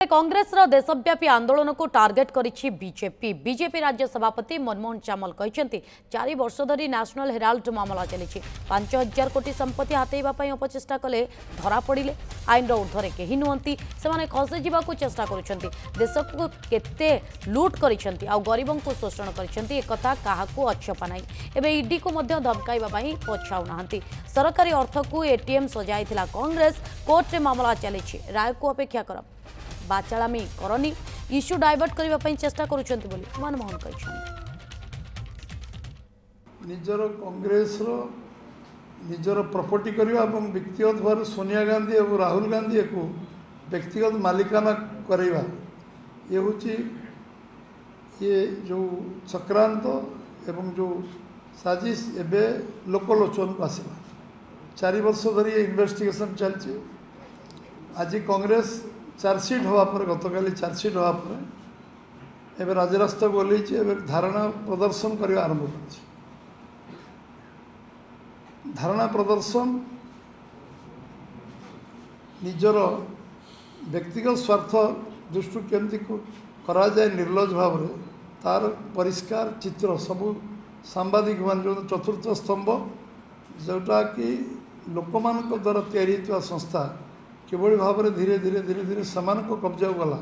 कांग्रेस देशव्यापी आंदोलन को टार्गेट करिछि बीजेपी। बीजेपी राज्य सभापति मनमोहन चामल कहते 4 वर्ष धरी नेशनल हेराल्ड मामला चली 5,000 कोटी संपत्ति हातेवा अपचेष्टा कले धरा पड़े आईन ऊर्धरे कहीं नुहति से खसी जावाक चेष्टा कर देश को केते लुट कर गरीबों को शोषण कर अच्छपा ना एवं ईडी को धमकाई पछाऊना सरकारी अर्थ को एटीएम सजाई कांग्रेस कोर्टे मामला चली राय को अपेक्षा कर बाचालामी करनी इश्यू डाइवर्ट करने चेष्टा करुछंती बोली मनमोहन निजर कांग्रेस निजर प्रॉपर्टी करवा और व्यक्तिगत भाव सोनिया गांधी और राहुल गांधी को व्यक्तिगत मालिकाना करवा ये हूँ ये जो चक्रांत एवं जो साजिश एवं लोकलोचन को आसला 4 वर्ष धरी इन्वेस्टिगेशन चलती आज कांग्रेस चार्जसीट हवा पर गतकाली चार्जसीट हवा पर एवं राजरास्ता को ओह्लैछि धारणा प्रदर्शन करने आरंभ कर धारणा प्रदर्शन निजर व्यक्तिगत स्वार्थ दृष्टि केमती करा जाए निर्लज भाव तार परिष्कार चित्र सबू सांबादिक मान जो चतुर्थ स्तंभ जोटा कि लोक मान द्वारा तैयारी संस्था किभली भाव में धीरे धीरे धीरे धीरे सामान को कब्जा गला